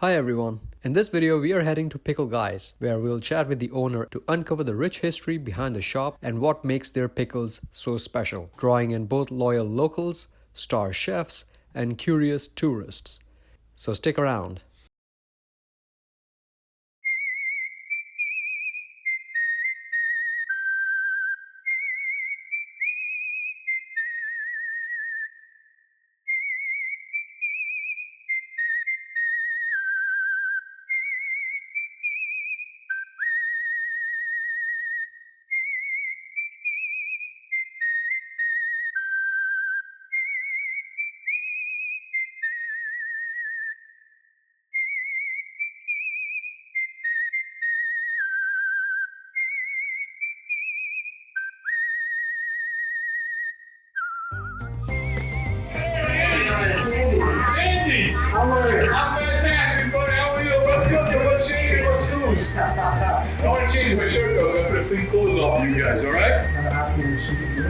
Hi everyone, in this video we are heading to Pickle Guys, where we'll chat with the owner to uncover the rich history behind the shop and what makes their pickles so special, drawing in both loyal locals, star chefs, and curious tourists. So stick around. Andy! How are you? I'm fantastic, buddy. How are you? What's cooking? What's shaking? What's news? I want to change my shirt though, so I put a clean clothes off for you guys, alright?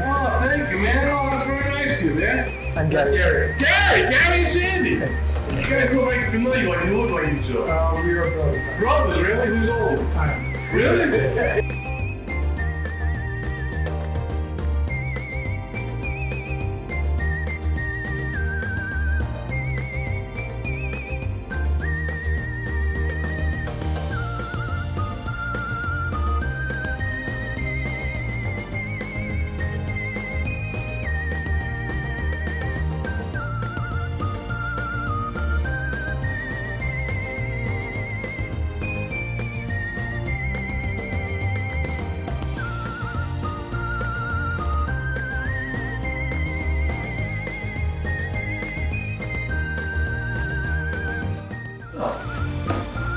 Oh, thank you, man. Oh, that's very nice of you, man. I'm That's Gary. Gary! Gary and Sandy! You guys look like familiar, like you look like each other. We are brothers. Brothers, really? Who's older? Really?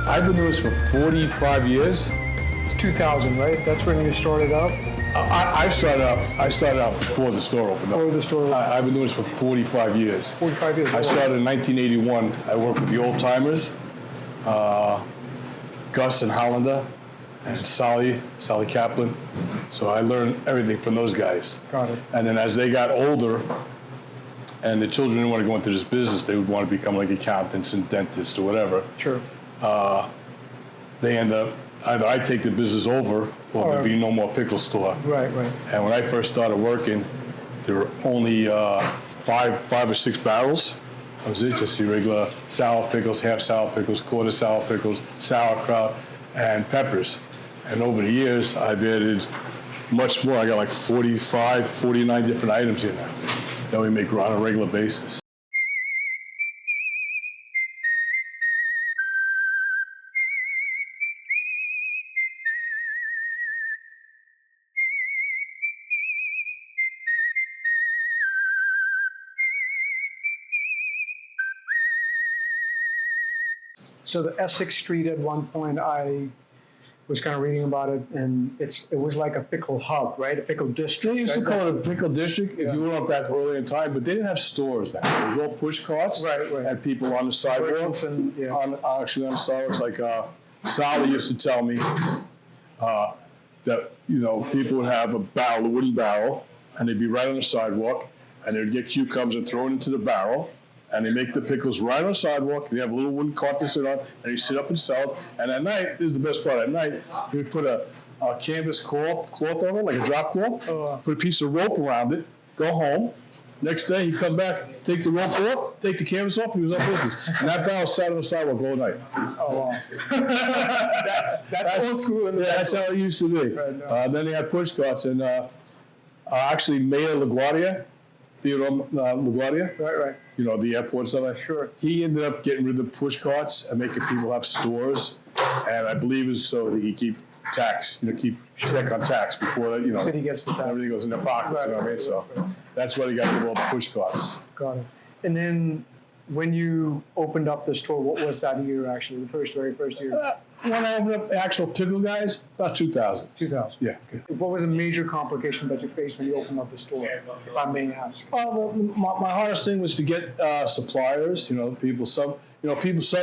I've been doing this for 45 years. It's 2000, right? That's when you started out? I started out before the store opened up. Before the store opened up. I've been doing this for 45 years. 45 years. I started in 1981. I worked with the old timers, Gus and Hollander, and Sally Kaplan. So I learned everything from those guys. Got it. And then as they got older, and the children didn't want to go into this business, they would want to become like accountants and dentists or whatever. Sure. They end up, either I take the business over or there'd be no more pickle store. Right. And when I first started working, there were only five or six barrels. That was it, just the regular sour pickles, half sour pickles, quarter sour pickles, sauerkraut, and peppers. And over the years, I've added much more. I got like 45, 49 different items here now that we make on a regular basis. So the Essex Street at one point, I was kind of reading about it, and it was like a pickle hub, right? A pickle district. They used to right? call it a pickle district if you went back early in time, but they didn't have stores then. It was all push carts Right. and people on the sidewalks. Merchants and, yeah. Actually on the sidewalks, like Sally used to tell me that people would have a wooden barrel, and they'd be right on the sidewalk, and they'd get cucumbers and throw it into the barrel. And they make the pickles right on the sidewalk, and you have a little wooden cart to sit on, and you sit up and sell it. And at night, this is the best part, at night, you put a canvas cloth over it, like a drop cloth, put a piece of rope around it, go home. Next day, he'd come back, take the rope off, take the canvas off, he was up business. And that barrel sat on the sidewalk all night. Oh, wow. that's old school. Yeah, that's how it used to be. Right, Then they had push carts, and actually Mayor LaGuardia, Theodore LaGuardia, Right. The airport stuff. Sure. He ended up getting rid of the push carts and making people have stores, and I believe it's so that he could keep tax, keep check on tax before City gets the tax. everything goes in their pockets. You know what I mean? So that's why they got rid of all the push carts. Got it. And then when you opened up the store, what was that year actually? The very first year? When I opened up actual Pickle Guys, about 2000. 2000. Yeah. What was a major complication that you faced when you opened up the store, if I may ask? Well, my hardest thing was to get suppliers. Some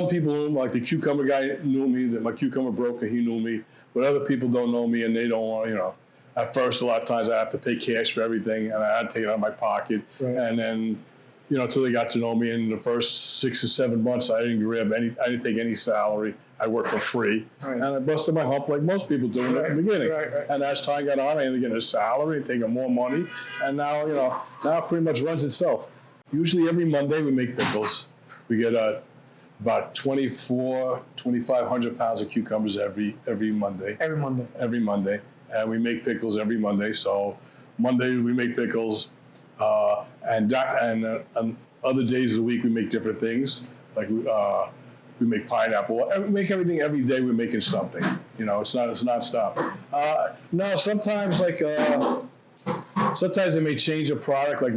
people like the cucumber guy knew me. That my cucumber broker, he knew me. But other people don't know me, and they don't want. At first, a lot of times I have to pay cash for everything, and I had to take it out of my pocket. Right. And then until they got to know me. In the first 6 or 7 months, I didn't take any salary. I worked for free, and I busted my hump like most people do in the beginning. And as time got on, I ended up getting a salary and taking more money, and now now it pretty much runs itself. Usually every Monday we make pickles. We get about 2,500 pounds of cucumbers every Monday. Every Monday, and we make pickles every Monday. So Monday we make pickles, and other days of the week we make different things. Like we make pineapple. We make everything every day. We're making something. It's nonstop. No, sometimes sometimes they may change a product. Like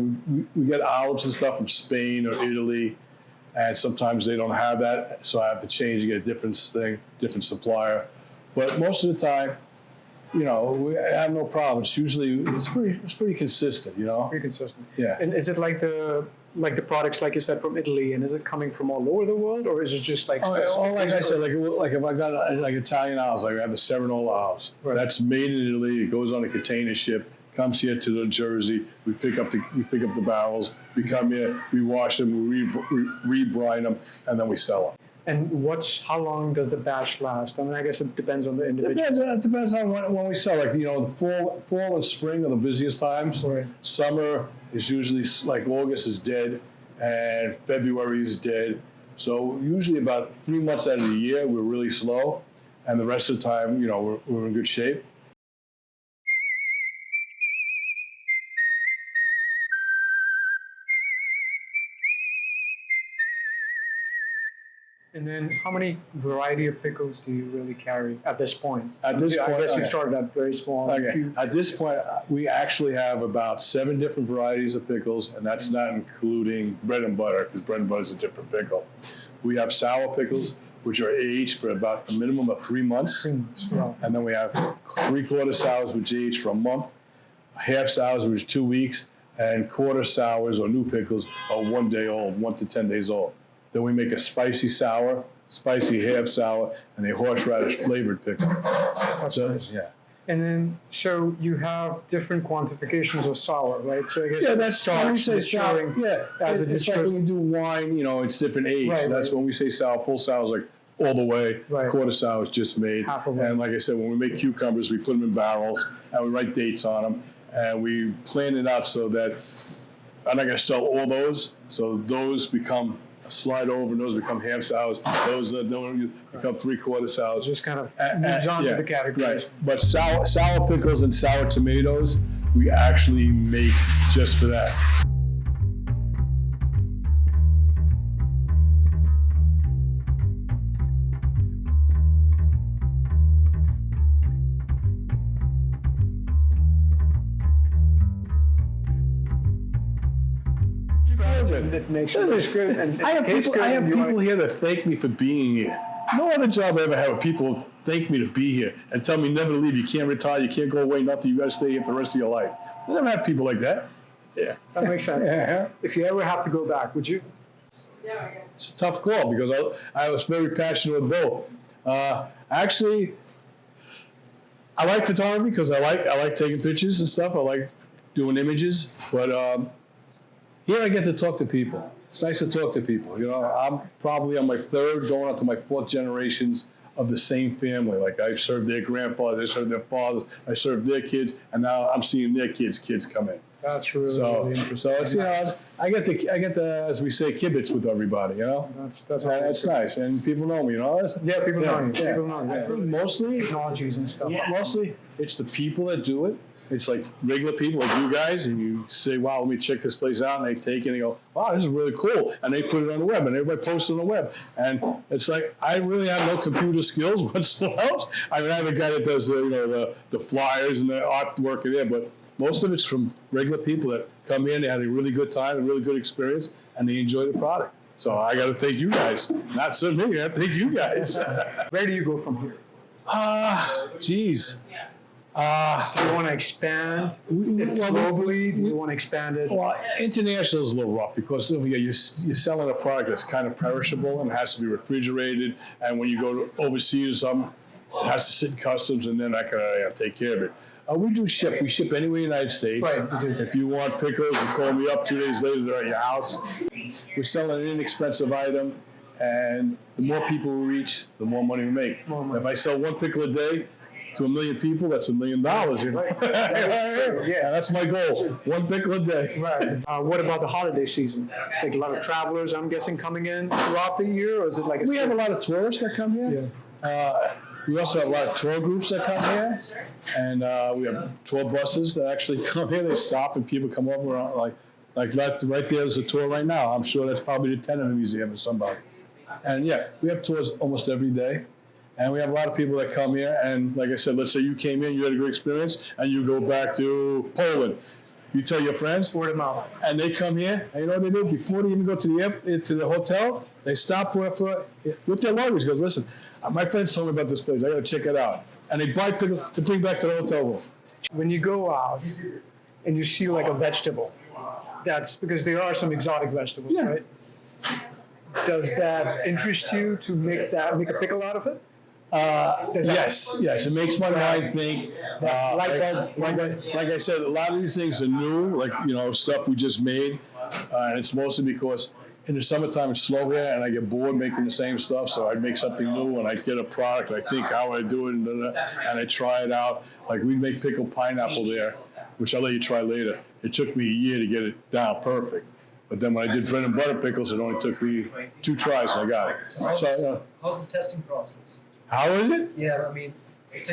we get olives and stuff from Spain or Italy, and sometimes they don't have that, so I have to change and get a different thing, different supplier. But most of the time, we have no problems. Usually, it's pretty consistent. Pretty consistent. Yeah. And is it like the products, like you said, from Italy, and is it coming from all over the world, or is it just like? Like I said, like if I got like Italian olives, like I have the Seminole olives. Right. That's made in Italy. It goes on a container ship, comes here to New Jersey. We pick up the barrels. We come here, we wash them, we rebrine them, and then we sell them. And how long does the batch last? I mean, I guess it depends on the individual. It depends on when we sell. Like, the fall and spring are the busiest times. Right. Summer is usually, like, August is dead, and February is dead. So usually about 3 months out of the year, we're really slow, and the rest of the time, we're in good shape. And then how many variety of pickles do you really carry at this point? At this point, I guess you started out very small. Okay. At this point, we actually have about 7 different varieties of pickles, and that's not including bread and butter, because bread and butter is a different pickle. We have sour pickles, which are aged for about a minimum of 3 months. 3 months, wow. And then we have 3/4 sours, which age for a month, half sours, which is 2 weeks, and quarter sours or new pickles are 1 day old, 1 to 10 days old. Then we make a spicy sour, spicy half sour, and a horseradish flavored pickle. That's nice. Yeah. And then, so you have different quantifications of sour, right? So I guess That's when we say sour. Yeah, as it's like when we do wine. It's different age. Right, That's when we say sour. Full sour is like all the way. Right. Quarter sour is just made. Half a way. And like I said, when we make cucumbers, we put them in barrels and we write dates on them, and we plan it out so that I'm not going to sell all those. So those become slide over, and those become half sours. Those that don't become 3/4 sours. Just kind of moves on to the categories. Right. But sour pickles and sour tomatoes, we actually make just for that. It makes it look good. And I have people here that thank me for being here. No other job I ever had where people thank me to be here and tell me never to leave. You can't retire. You can't go away. Nothing. You got to stay here for the rest of your life. I never had people like that. Yeah, that makes sense. Yeah. If you ever have to go back, would you? It's a tough call because I was very passionate with both. Actually, I like photography because I like taking pictures and stuff. I like doing images, but here I get to talk to people. It's nice to talk to people. I'm probably on my 3rd, going up to my 4th generations of the same family. Like, I've served their grandfathers, I served their fathers, I served their kids, and now I'm seeing their kids come in. That's really interesting. So it's I get the as we say kibitz with everybody. That's nice, and people know me. Yeah, people know you. Yeah. People know you. I think mostly Technologies and stuff. Mostly it's the people that do it. It's like regular people like you guys, and you say, wow, let me check this place out, and they take it and they go, wow, this is really cool, and they put it on the web, and everybody posts it on the web, and it's like, I really have no computer skills, but still helps. I mean, I have a guy that does the flyers and the artwork in there, but most of it's from regular people that come in, they had a really good time, a really good experience, and they enjoy the product. So I got to thank you guys, not so me, I have to thank you guys. Where do you go from here? Geez. Do you want to expand it globally? Do you want to expand it? Well, international is a little rough because you're selling a product that's kind of perishable and has to be refrigerated. And when you go to overseas or something, it has to sit in customs, and then I can take care of it. We do ship. We ship anywhere in the United States. Right, you do. If you want pickles, you call me up 2 days later, they're at your house. We're selling an inexpensive item, and the more people we reach, the more money we make. If I sell one pickle a day to 1 million people, that's $1 million. You know? Yeah. That's my goal. One pickle a day. Right. What about the holiday season? Like a lot of travelers, I'm guessing, coming in throughout the year, or is it like We have a lot of tourists that come here. We also have a lot of tour groups that come here, and we have tour buses that actually come here. They stop and people come over, like that right there is a tour right now. I'm sure that's probably the Tenement Museum or somebody. And yeah, we have tours almost every day, and we have a lot of people that come here. And like I said, let's say you came in, you had a great experience, and you go back to Poland. You tell your friends, word of mouth, and they come here, and you know what they do? Before they even go to the hotel, they stop with their luggage. Goes, listen, my friends told me about this place. I got to check it out, and they buy pickles to bring back to the hotel room. when you go out and you see like a vegetable, that's because there are some exotic vegetables, right? Does that interest you to make a pickle out of it? Yes. It makes my mind think. Like I said, a lot of these things are new, like stuff we just made, and it's mostly because in the summertime it's slow here, and I get bored making the same stuff, so I make something new, and I get a product, and I think how I do it, and I try it out. Like we make pickled pineapple there, which I'll let you try later. It took me a year to get it down perfect. But then when I did bread and butter pickles, it only took me 2 tries, and I got it. So, how's the testing process? how is it? Yeah, I mean,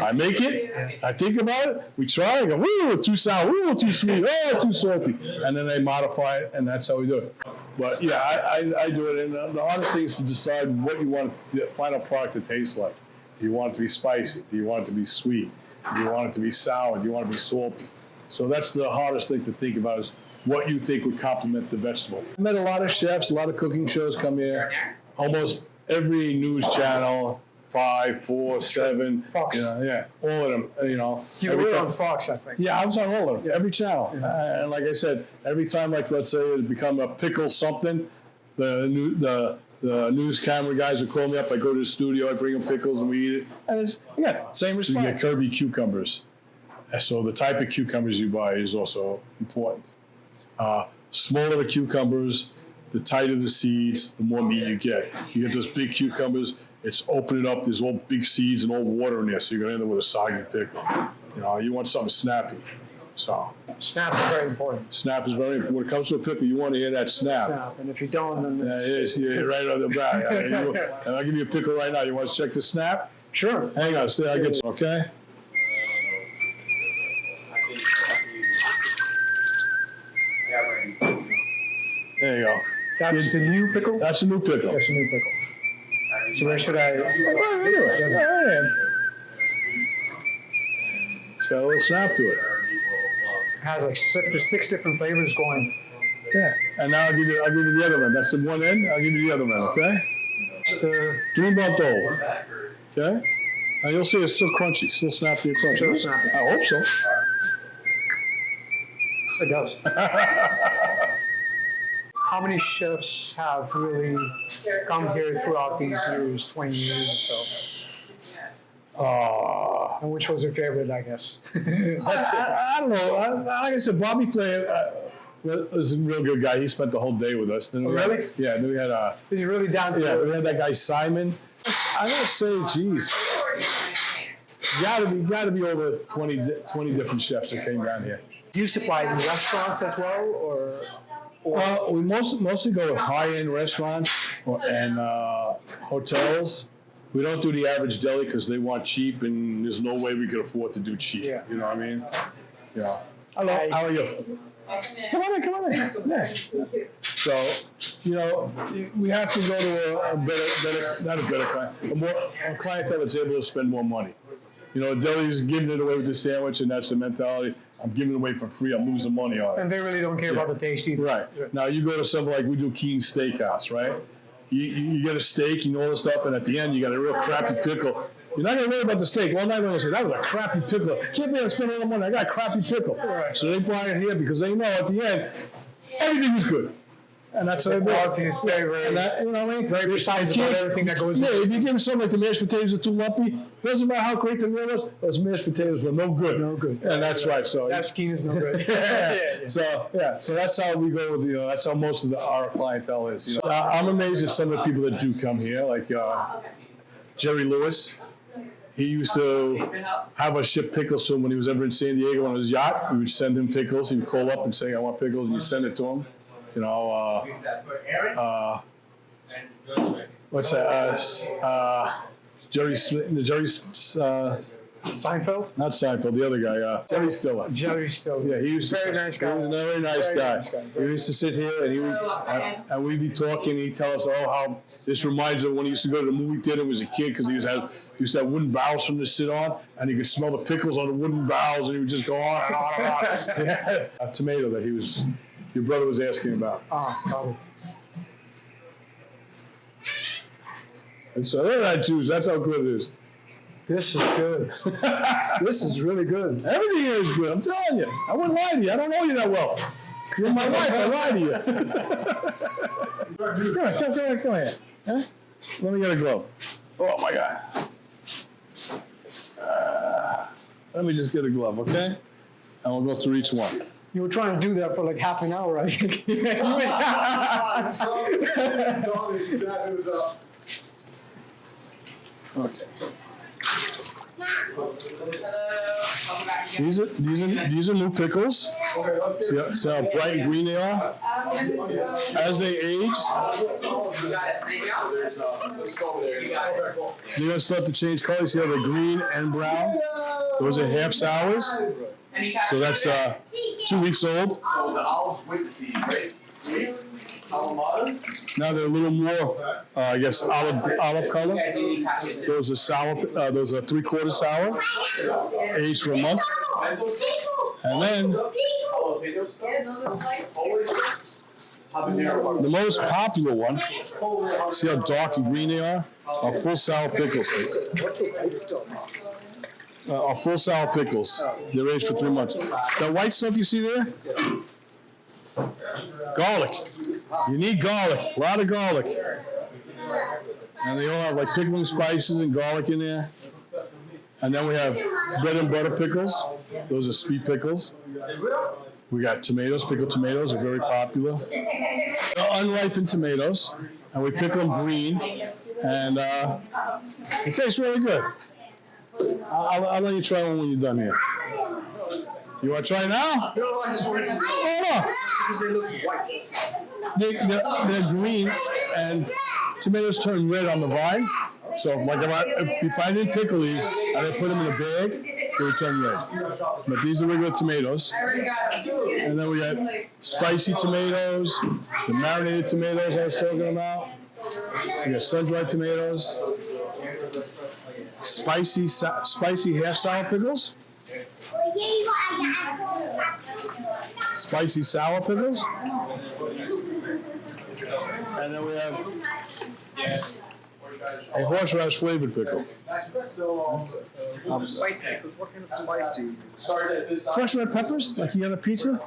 I make it, I think about it, we try, I go, woo, too sour, woo, too sweet, oh, too salty. And then I modify it, and that's how we do it. But yeah, I do it, and the hardest thing is to decide what you want the final product to taste like. Do you want it to be spicy? Do you want it to be sweet? Do you want it to be sour? Do you want it to be salty? So that's the hardest thing to think about, is what you think would complement the vegetable. I met a lot of chefs, a lot of cooking shows come here. Almost every news channel, 5, 4, 7, Fox. all of them. You were on Fox, I think. Yeah, I was on all of them, every channel. And like I said, every time, like let's say it become a pickle something, the news camera guys would call me up. I go to the studio, I bring them pickles, and we eat it. And it's same response. You get Kirby cucumbers. So the type of cucumbers you buy is also important. Smaller the cucumbers, the tighter the seeds, the more meat you get. You get those big cucumbers, it's open it up, there's all big seeds and all water in there, so you're going to end up with a soggy pickle. You want something snappy. So Snap is very important. snap is very important. When it comes to a pickle, you want to hear that snap. Snap. And if you don't, then Yeah, it is. Yeah, right on the back. And I'll give you a pickle right now. You want to check the snap? sure. Hang on, stay. I get some. Okay. There you go. That's the new pickle? That's a new pickle. That's a new pickle. So where should I? It's got a little snap to it. It has like 6 different flavors going. Yeah. And now I'll give you the other one. That's the one end. I'll give you the other one. Okay. It's the Give me about those. Okay. Now you'll see it's still crunchy, still snappy and crunchy. Still snappy. I hope so. It does. How many chefs have really come here throughout these years, 20 years or so? And which was your favorite, I guess? I don't know. Like I said, Bobby Flay was a real good guy. He spent the whole day with us. Then we really? Then we had Is he really down to we had that guy Simon. I gotta say, geez, gotta be over 20 different chefs that came down here. Do you supply restaurants as well, or? Well, we mostly go with high-end restaurants and hotels. We don't do the average deli because they want cheap, and there's no way we could afford to do cheap. Yeah. You know what I mean? Yeah. Hello. How are you? Come on in. Yeah. So, we have to go to a clientele that's able to spend more money. Deli's giving it away with the sandwich, and that's the mentality. I'm giving it away for free. I'm losing money on it. And they really don't care about the taste either. Right. Now, you go to something like we do Keen's Steakhouse, right? You get a steak, all this stuff, and at the end, you got a real crappy pickle. You're not going to worry about the steak. One night, they're going to say, that was a crappy pickle. Can't be able to spend all the money. I got a crappy pickle. Right. So they buy it here because they know at the end, everything was good. And that's how The they do it. quality is very, very, And that, you know what I mean? very precise about everything that goes Yeah, into if you give them something like the mashed potatoes are too lumpy, doesn't matter how great the meal was, those mashed potatoes were no good. No good. And that's right. So that skin is no good. So that's how we go with that's how most of our clientele is. You know? I'm amazed at some of the people that do come here, like Jerry Lewis. He used to have us ship pickles to him when he was ever in San Diego on his yacht. We would send him pickles. He would call up and say, "I want pickles," and you send it to him. You know, what's that? Jerry Seinfeld? not Seinfeld, the other guy, Jerry Stiller. Jerry still. Yeah, he used to. Very nice guy. He was a very nice Very guy. nice guy. He used to sit here and we'd be talking. He'd tell us, "Oh, how this reminds him of when he used to go to the movie theater when he was a kid because he used to have wooden barrels for him to sit on, and he could smell the pickles on the wooden barrels, and he would just go on and on and on." Yeah. A tomato that your brother was asking about. Probably. And so they're not Jews. That's how good it is. This is good. This is really good. Everything here is good. I'm telling you. I wouldn't lie to you. I don't know you that well. You're my wife. I lie to you. Come here. Huh? Let me get a glove. Oh my God. Let me just get a glove, okay? And we'll go through each one. You were trying to do that for like half an hour, I think. Okay. These are new pickles. See how bright and green they are? As they age, they're going to start to change color. See how they're green and brown? Those are half sours. So that's 2 weeks old. So the olives with the seeds, right? Now they're a little more, I guess, olive color. Those are sour. Those are 3/4 sour, aged for a month. And then the most popular one. See how dark and green they are full sour pickles. What's the white stuff? Are full sour pickles. They're aged for 3 months. That white stuff you see there? Garlic. You need garlic. A lot of garlic. And they all have like pickling spices and garlic in there. And then we have bread and butter pickles. Those are sweet pickles. We got tomatoes. Pickled tomatoes are very popular. Unripened tomatoes. And we pickle them green. And it tastes really good. I'll let you try one when you're done here. You want to try now? No, I just wanted to know. Oh, Because they look white. they're green, and tomatoes turn red on the vine. So, like if I didn't pickle these and I put them in a bag, they would turn red. But these are regular tomatoes. And then we got spicy tomatoes, the marinated tomatoes I was talking about. We got sun-dried tomatoes, spicy half sour pickles. Spicy sour pickles. And then we have a horseradish flavored pickle. Spicy pickles. What kind of spice do you use? Crushed red peppers, like you got a pizza.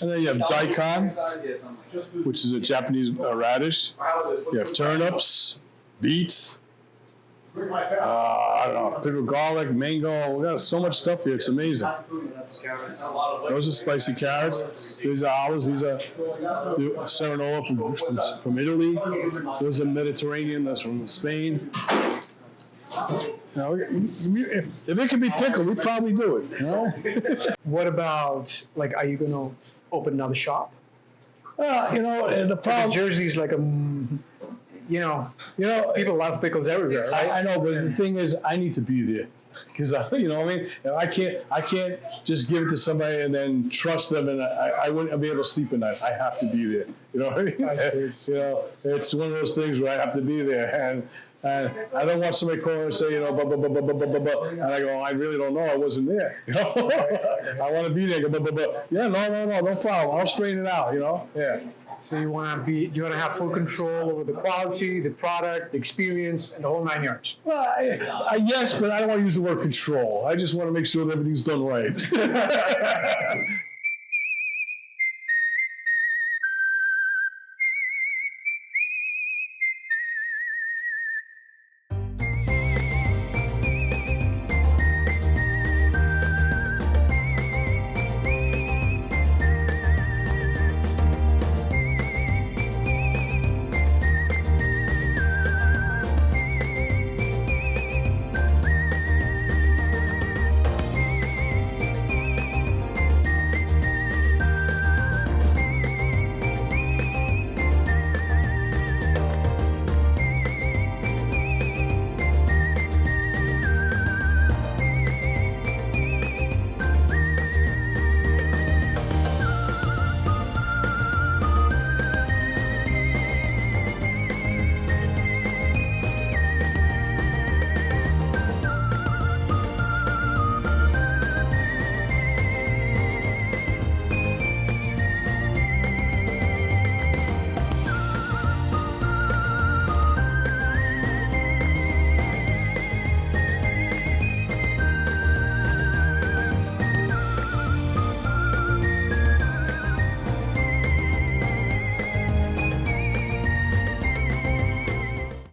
And then you have daikon, which is a Japanese radish. You have turnips, beets. I don't know, pickled garlic, mango. We got so much stuff here. It's amazing. Those are spicy carrots. These are olives. These are Serranola from Italy. Those are Mediterranean. That's from Spain. Now, if it could be pickled, we'd probably do it. You know? What about, like, are you going to open another shop? You know, the problem. Jersey's like a, you know, people love pickles everywhere. Right? I know, but the thing is, I need to be there because you know what I mean. And I can't just give it to somebody and then trust them, and I wouldn't be able to sleep at night. I have to be there. You know what I mean? You know, it's one of those things where I have to be there, and I don't want somebody calling and say, you know, and I go, I really don't know. I wasn't there. You know, I want to be there. Yeah, no problem. I'll straighten it out. You know, yeah. So you want to have full control over the quality, the product, the experience, and the whole 9 yards. Well, yes, but I don't want to use the word control. I just want to make sure that everything's done right.